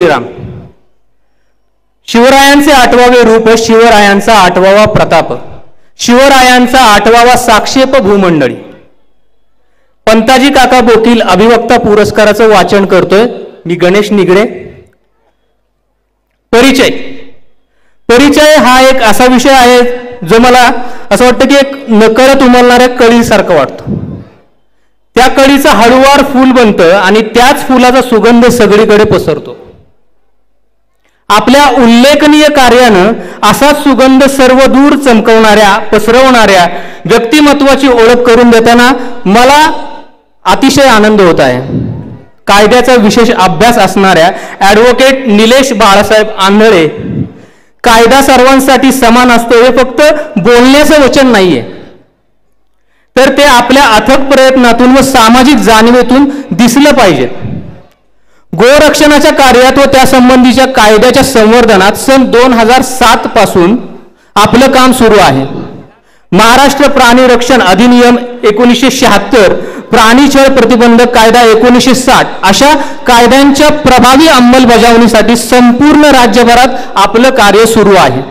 श्रीराम. शिवरायांचे 8वावे रूप, शिवरायांचा 8वावा प्रताप, शिवरायांचा 8वावा साक्षेप भूमंडळी. पंताजी काका बोकील अभिवक्ता पुरस्काराचं वाचन करतोय मी, गणेश निगडे. परिचय हा एक असा विषय आहे जो मला असं वाटतं की एक नकळत उमलणाऱ्या कळीसारखं वाटतं. त्या कळीचं हळूवार फूल बनतं आणि त्याच फुलाचा सुगंध सगळीकडे पसरतो. आपल्या उल्लेखनीय कार्यानं असाच सुगंध सर्व दूर चमकवणाऱ्या पसरवणाऱ्या व्यक्तिमत्वाची ओळख करून देताना मला अतिशय आनंद होत आहे. कायद्याचा विशेष अभ्यास असणाऱ्या ॲडव्होकेट निलेश बाळासाहेब आंधळे, कायदा सर्वांसाठी समान असतो हे फक्त बोलण्याचं वचन नाहीये, तर ते आपल्या अथक प्रयत्नातून व सामाजिक जाणीवेतून दिसलं पाहिजे. गोरक्षणाच्या कार्यात व त्यासंबंधीच्या कायद्याच्या संवर्धनात सन 2007 पासून आपलं काम सुरू आहे. महाराष्ट्र प्राणी रक्षण अधिनियम 1976, प्राणी छळ प्रतिबंधक कायदा 1960 अशा कायद्यांच्या प्रभावी अंमलबजावणीसाठी संपूर्ण राज्यभरात आपलं कार्य सुरू आहे.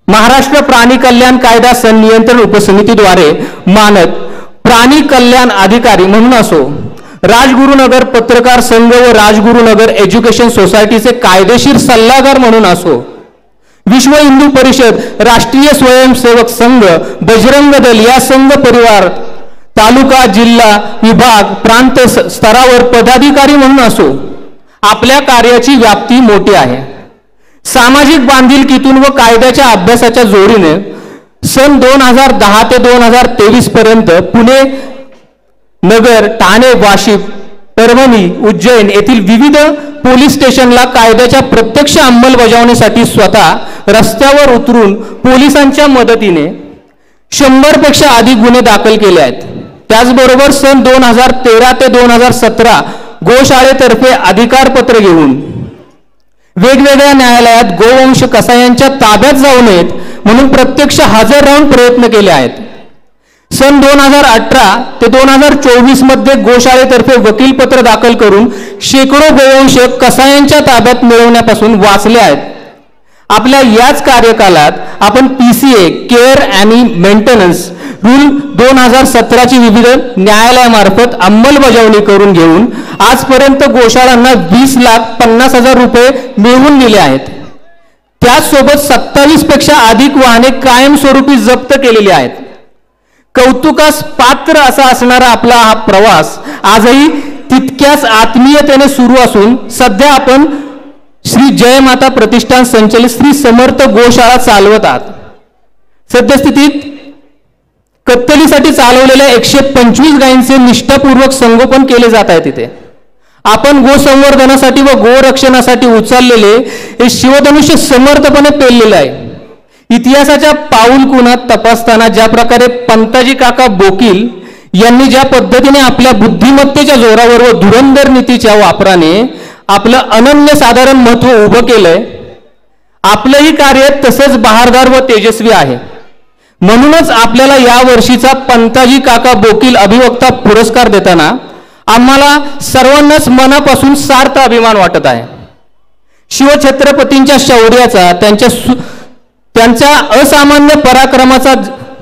महाराष्ट्र प्राणी कल्याण कायदा संनियंत्रण उपसमितीद्वारे मानद प्राणी कल्याण अधिकारी म्हणून असो, राजगुरुनगर पत्रकार संघ व राजगुरुनगर एज्युकेशन सोसायटीचे कायदेशीर सल्लागार म्हणून असो, विश्व हिंदू परिषद, राष्ट्रीय स्वयंसेवक संघ, बजरंग दल या संघ परिवार, तालुका, जिल्हा, विभाग, प्रांत स्तरावर पदाधिकारी म्हणून असो, आपल्या कार्याची व्याप्ती मोठी आहे. सामाजिक बांधिलकीतून व कायद्याच्या अभ्यासाच्या जोडीने सन 2010 ते 2023 पर्यंत पुणे, नगर, ठाणे, वाशिम, परभणी, उज्जैन येथील विविध पोलीस स्टेशनला कायद्याच्या प्रत्यक्ष अंमलबजावणीसाठी स्वतः रस्त्यावर उतरून पोलिसांच्या मदतीने 100 पेक्षा अधिक गुन्हे दाखल केले आहेत. त्याचबरोबर सन 2013 ते 2017 गोशाळेतर्फे अधिकारपत्र घेऊन वेगवेगळ्या न्यायालयात गोवंश कसायांच्या ताब्यात जाऊ नयेत म्हणून प्रत्यक्ष हजर राहून प्रयत्न केले आहेत. सन 2018 ते 2024 मध्ये गोशाळेतर्फे वकीलपत्र दाखल करून शेकडो गोवंश कसायांच्या ताब्यात मिळवण्यापासून वाचले आहेत. आपल्या याच कार्यकालात आपण PCA केअर आणि मेंटेनन्स रूल 2017 ची विविध न्यायालयामार्फत अंमलबजावणी करून घेऊन आजपर्यंत गोशाळांना 20,50,000 रुपये मिळवून दिले आहेत. त्याचसोबत 27 पेक्षा अधिक वाहने कायमस्वरूपी जप्त केलेली आहेत. कौतुकास पात्र असा असणारा आपला हा प्रवास आजही तितक्याच आत्मीयतेने सुरू असून सध्या आपण श्री जय माता प्रतिष्ठान संचलित श्री समर्थ गोशाळा चालवत आहात. सद्यस्थितीत कत्तलीसाठी चालवलेल्या 125 गायींचे निष्ठापूर्वक संगोपन केले जात आहे. तिथे आपण गोसंवर्धनासाठी व गोरक्षणासाठी उचललेले हे शिवधनुष्य समर्थपणे पेललेले आहे. इतिहासाच्या पाऊलखुणात तपासताना ज्या प्रकारे पंताजी काका बोकील यांनी ज्या पद्धतीने आपल्या बुद्धिमत्तेच्या जोरावर व धुरंधर नीतीच्या वापराने आपलं अनन्यसाधारण महत्व उभं केलंय, आपलंही कार्य तसंच बहारदार व तेजस्वी आहे. म्हणूनच आपल्याला या वर्षीचा पंताजी काका बोकील अभिवक्ता पुरस्कार देताना आम्हाला सर्वांनाच मनापासून सार्थ अभिमान वाटत आहे. शिवछत्रपतींच्या शौर्याचा, त्यांच्या असामान्य पराक्रमाचा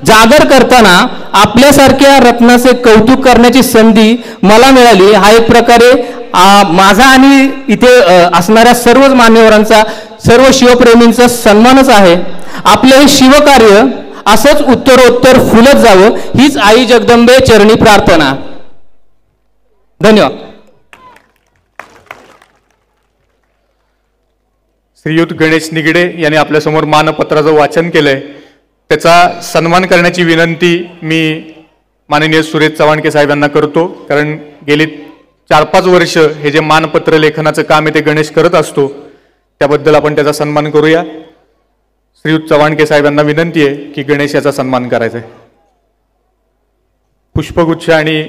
जागर करताना आपल्यासारख्या रत्नाचे कौतुक करण्याची संधी मला मिळाली हा एक प्रकारे माझा आणि इथे असणाऱ्या सर्वच मान्यवरांचा, सर्व शिवप्रेमींचा सन्मानच आहे. आपलं हे शिवकार्य असंच उत्तरोत्तर फुलत जावं हीच आई जगदंबे चरणी प्रार्थना. धन्यवाद. श्रीयुत गणेश निगडे यांनी आपल्यासमोर मानपत्राचं वाचन केलंय. त्याचा सन्मान करण्याची विनंती मी माननीय सुरेश चव्हाणके साहेब यांना करतो, कारण गेली 4-5 वर्ष हे जे मानपत्र लेखनाचं काम आहे ते गणेश करत असतो, त्याबद्दल आपण त्याचा सन्मान करूया. श्रीयुत चव्हाणके साहेब यांना विनंती आहे की गणेश याचा सन्मान करायचा आहे. पुष्पगुच्छ आणि